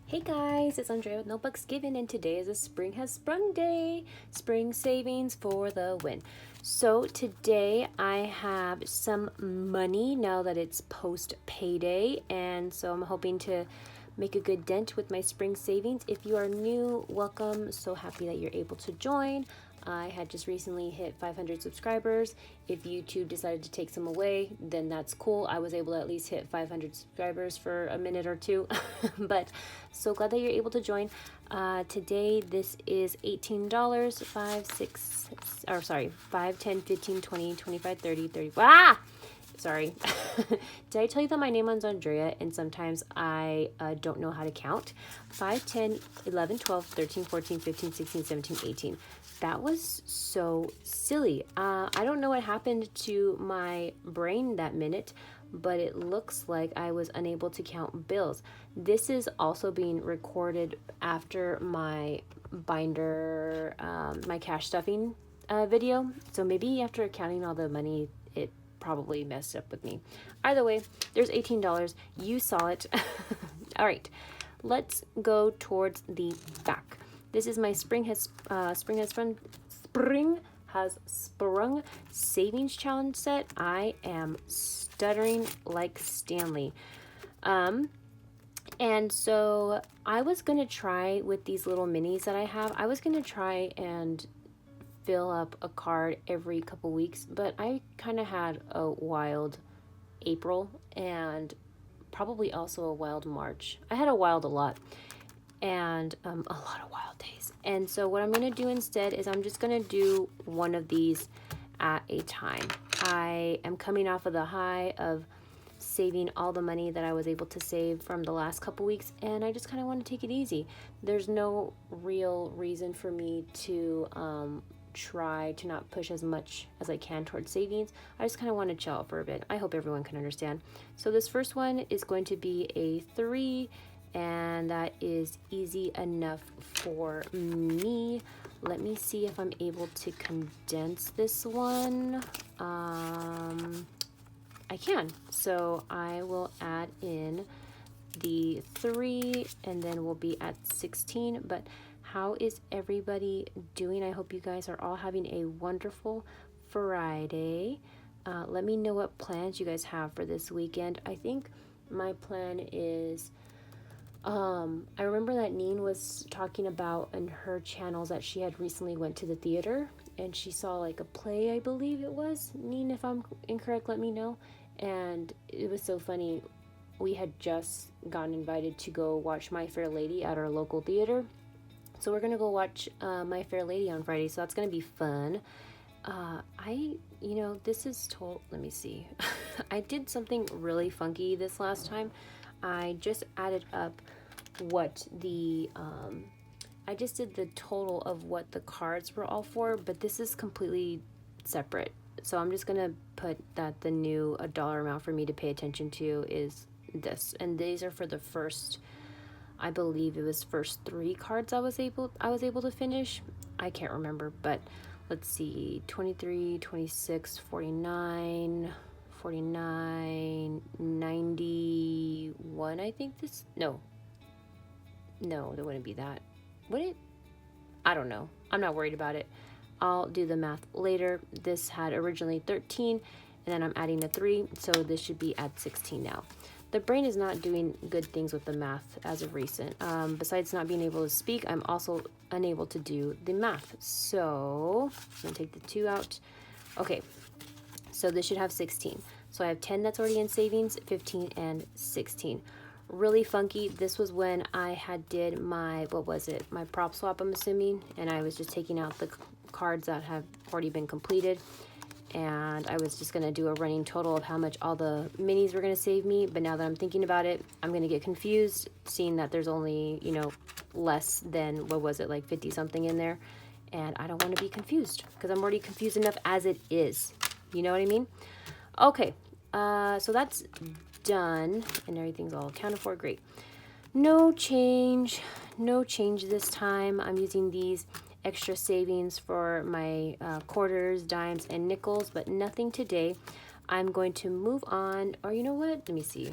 Hey guys, it's Andrea with Notebooks Given, and today is a Spring Has Sprung day. Spring savings for the win. So today I have some money now that it's post payday, and so I'm hoping to make a good dent with my spring savings. If you are new, welcome. So happy that you're able to join. I had just recently hit 500 subscribers. If YouTube decided to take some away, then that's cool. I was able to at least hit 500 subscribers for a minute or two. But so glad that you're able to join. Today, this is $18, 5, 6, or sorry, 5, 10, 15, 20, 25, 30, 30. Ah! Sorry. Did I tell you that my name is Andrea and sometimes I don't know how to count? 5, 10, 11, 12, 13, 14, 15, 16, 17, 18. That was so silly. I don't know what happened to my brain that minute, but it looks like I was unable to count bills. This is also being recorded after my binder, my cash stuffing video. So maybe after counting all the money, it probably messed up with me. Either way, there's $18. You saw it. All right, let's go towards the back. This is my Spring Has Sprung savings challenge set. I am stuttering like Stanley. And so I was gonna try with these little minis that I have. I was gonna try and fill up a card every couple weeks, but I kind of had a wild April and probably also a wild March. I had a lot and a lot of wild days. And so what I'm going to do instead is I'm just going to do one of these at a time. I am coming off of the high of saving all the money that I was able to save from the last couple weeks, and I just kind of want to take it easy. There's no real reason for me to try to not push as much as I can towards savings. I just kind of want to chill out for a bit. I hope everyone can understand. So this first one is going to be a 3, and that is easy enough for me. Let me see if I'm able to condense this one. I can. So I will add in the 3 and then we'll be at 16. But how is everybody doing? I hope you guys are all having a wonderful Friday. Let me know what plans you guys have for this weekend. I think my plan is, I remember that Nien was talking about in her channels that she had recently went to the theater and she saw like a play, I believe it was. Nien, if I'm incorrect, let me know. And it was so funny. We had just gotten invited to go watch My Fair Lady at our local theater. So we're gonna go watch My Fair Lady on Friday, so that's gonna be fun. This is let me see. I did something really funky this last time. I just added up what the, I just did the total of what the cards were all for, but this is completely separate. So I'm just gonna put that the new dollar amount for me to pay attention to is this, and these are for the first, I believe it was first 3 cards I was able to finish. I can't remember, but let's see, 23, 26, 49, 49, 91, I think this, no, there wouldn't be that. Would it? I don't know. I'm not worried about it. I'll do the math later. This had originally 13, and then I'm adding a 3, so this should be at 16 now. The brain is not doing good things with the math as of recent. Besides not being able to speak, I'm also unable to do the math. So I'm gonna take the 2 out. Okay, so this should have 16. So I have 10 that's already in savings, 15 and 16. Really funky. This was when I had did my, my prop swap, I'm assuming, and I was just taking out the cards that have already been completed, and I was just gonna do a running total of how much all the minis were gonna save me. But now that I'm thinking about it, I'm gonna get confused seeing that there's only, less than, like 50 something in there, and I don't want to be confused because I'm already confused enough as it is. You know what I mean? Okay, so that's done and everything's all accounted for. Great. No change this time. I'm using these extra savings for my quarters, dimes, and nickels, but nothing today. I'm going to move on, or you know what? Let me see.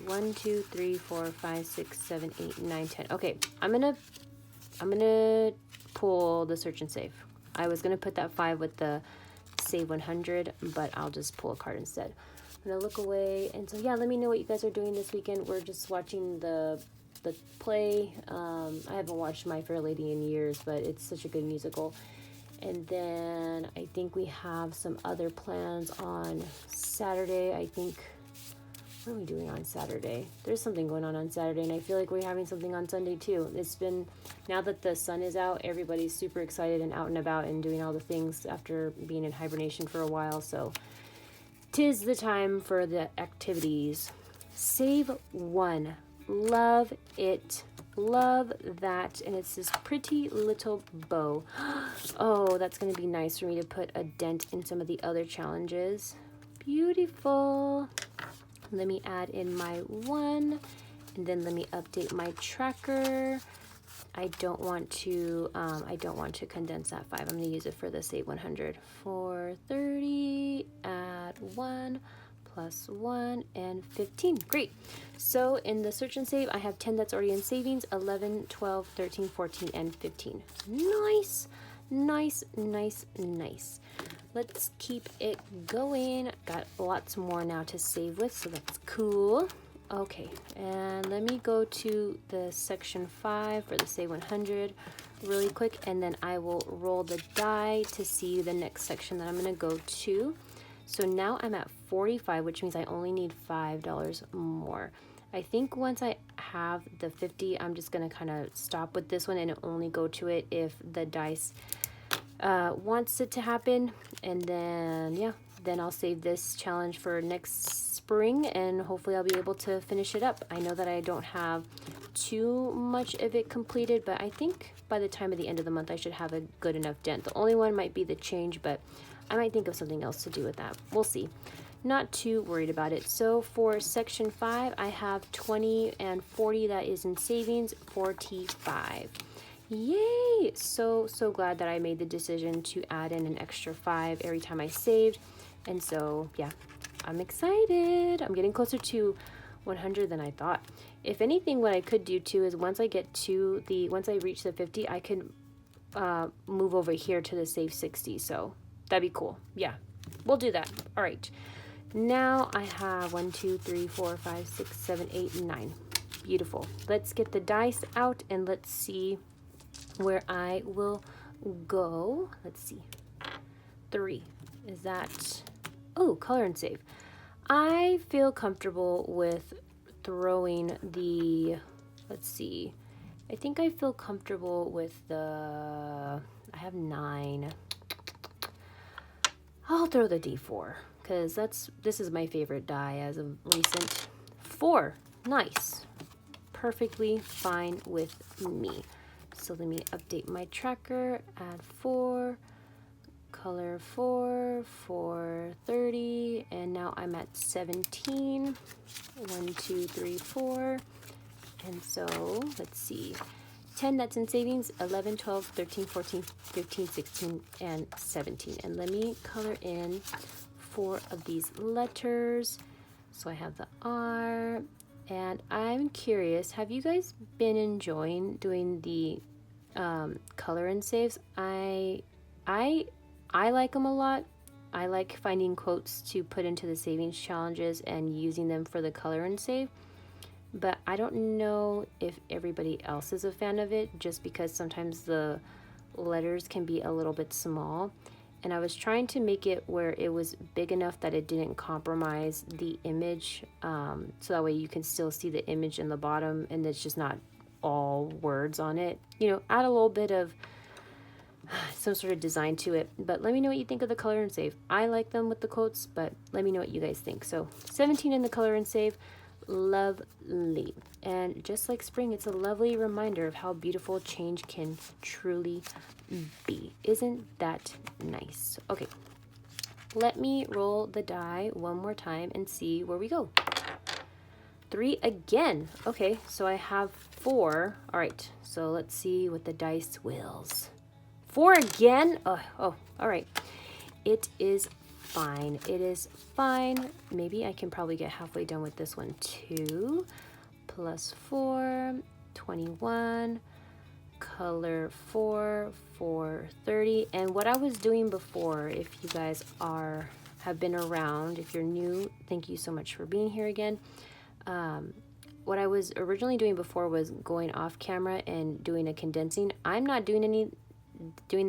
1, 2, 3, 4, 5, 6, 7, 8, 9, 10. Okay, I'm gonna pull the search and save. I was gonna put that 5 with the save 100, but I'll just pull a card instead. I'm gonna look away, and so yeah, let me know what you guys are doing this weekend. We're just watching the play. I haven't watched My Fair Lady in years, but it's such a good musical. And then I think we have some other plans on Saturday. I think, what are we doing on Saturday? There's something going on Saturday, and I feel like we're having something on Sunday too. It's been, now that the sun is out, everybody's super excited and out and about and doing all the things after being in hibernation for a while. So 'tis the time for the activities. Save 1. Love it. Love that. And it's this pretty little bow. Oh, that's going to be nice for me to put a dent in some of the other challenges. Beautiful. Let me add in my 1, and then let me update my tracker. I don't want to condense that 5. I'm going to use it for the save 100. 430, add 1, plus 1, and 15. Great. So in the search and save, I have 10 that's already in savings, 11, 12, 13, 14, and 15. Nice, nice, nice, nice. Let's keep it going. Got lots more now to save with, so that's cool. Okay, and let me go to the section 5 for the save 100 really quick, and then I will roll the die to see the next section that I'm going to go to. So now I'm at 45, which means I only need $5 more. I think once I have the 50, I'm just going to kind of stop with this one and only go to it if the dice wants it to happen. And then, yeah, then I'll save this challenge for next spring, and hopefully I'll be able to finish it up. I know that I don't have too much of it completed, but I think by the time of the end of the month, I should have a good enough dent. The only one might be the change, but I might think of something else to do with that. We'll see. Not too worried about it. So for section 5, I have 20 and 40 that is in savings, 45. Yay! So glad that I made the decision to add in an extra 5 every time I saved. And so, yeah, I'm excited. I'm getting closer to 100 than I thought. If anything, what I could do too is once I reach the 50, I could move over here to the save 60. So that'd be cool. Yeah, we'll do that. All right. Now I have 1, 2, 3, 4, 5, 6, 7, 8, 9. Beautiful. Let's get the dice out and let's see where I will go. Let's see. 3. Is that... Oh, color and save. I feel comfortable with throwing the... Let's see. I think I feel comfortable with the... I have 9. I'll throw the D4 because this is my favorite die as of recent. 4. Nice. Perfectly fine with me. So let me update my tracker, add 4, color 4, 430, and now I'm at 17. 1, 2, 3, 4. And so let's see. 10 that's in savings, 11, 12, 13, 14, 15, 16, and 17. And let me color in 4 of these letters. So I have the R, and I'm curious, have you guys been enjoying doing the color and saves? I like them a lot. I like finding quotes to put into the savings challenges and using them for the color and save. But I don't know if everybody else is a fan of it, just because sometimes the letters can be a little bit small. And I was trying to make it where it was big enough that it didn't compromise the image, so that way you can still see the image in the bottom and it's just not all words on it. You know, add a little bit of some sort of design to it. But let me know what you think of the color and save. I like them with the quotes, but let me know what you guys think. So 17 in the color and save. Lovely. And just like spring, it's a lovely reminder of how beautiful change can truly be. Isn't that nice? Okay, let me roll the die one more time and see where we go. 3 again. Okay, so I have 4. All right, so let's see what the dice wills. 4 again. Oh, all right. It is fine. It is fine. Maybe I can probably get halfway done with this one too. Plus 4, 21. Color 4, 430. And what I was doing before, if you guys have been around, if you're new, thank you so much for being here again. What I was originally doing before was going off camera and doing a condensing. I'm not doing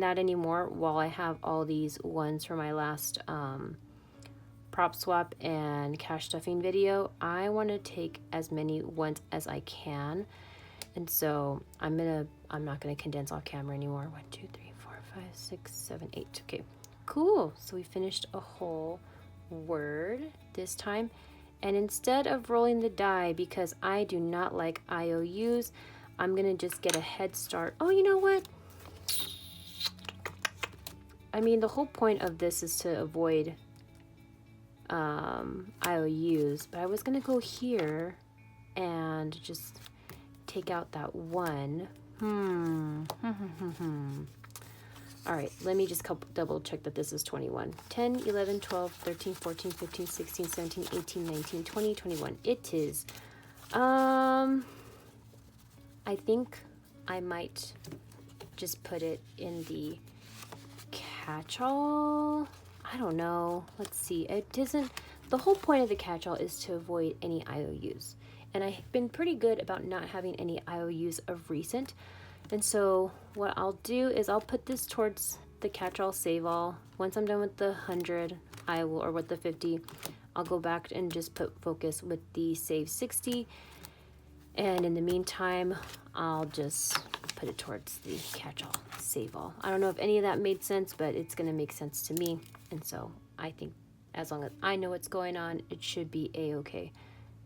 that anymore while I have all these ones for my last prop swap and cash stuffing video. I want to take as many ones as I can. And so I'm not gonna condense off camera anymore. 1, 2, 3, 4, 5, 6, 7, 8. Okay, cool. So we finished a whole word this time. And instead of rolling the die, because I do not like IOUs, I'm gonna just get a head start. Oh, you know what? I mean, the whole point of this is to avoid IOUs, but I was gonna go here and just take out that 1. All right, let me just double check that this is 21. 10, 11, 12, 13, 14, 15, 16, 17, 18, 19, 20, 21. It is. I think I might just put it in the catch-all. I don't know. Let's see. It doesn't. The whole point of the catch-all is to avoid any IOUs. And I've been pretty good about not having any IOUs of recent. And so what I'll do is I'll put this towards the catch-all save all. Once I'm done with the 100, or with the 50, I'll go back and just put focus with the save 60. And in the meantime, I'll just put it towards the catch-all save all. I don't know if any of that made sense, but it's going to make sense to me. And so I think as long as I know what's going on, it should be a-okay.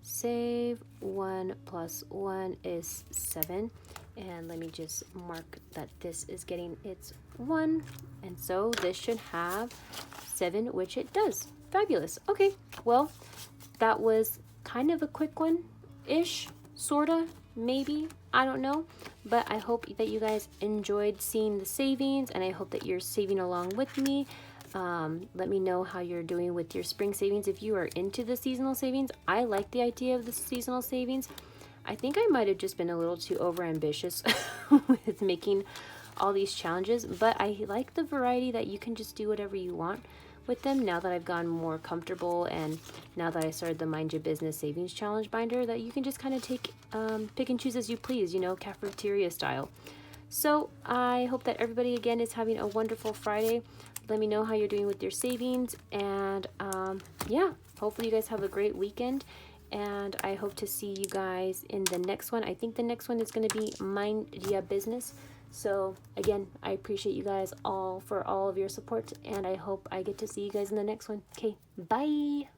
Save 1 plus 1 is 7. And let me just mark that this is getting its 1. And so this should have 7, which it does. Fabulous. Okay, well, that was kind of a quick one-ish, sorta, maybe. I don't know. But I hope that you guys enjoyed seeing the savings, and I hope that you're saving along with me. Let me know how you're doing with your spring savings. If you are into the seasonal savings, I like the idea of the seasonal savings. I think I might have just been a little too overambitious with making all these challenges, but I like the variety that you can just do whatever you want with them now that I've gotten more comfortable, and now that I started the Mind Your Business Savings Challenge binder, that you can just kind of take pick and choose as you please, you know, cafeteria style. So I hope that everybody again is having a wonderful Friday. Let me know how you're doing with your savings, and yeah, hopefully you guys have a great weekend, and I hope to see you guys in the next one. I think the next one is going to be Mind Your Business. So again, I appreciate you guys all for all of your support, and I hope I get to see you guys in the next one. Okay, bye.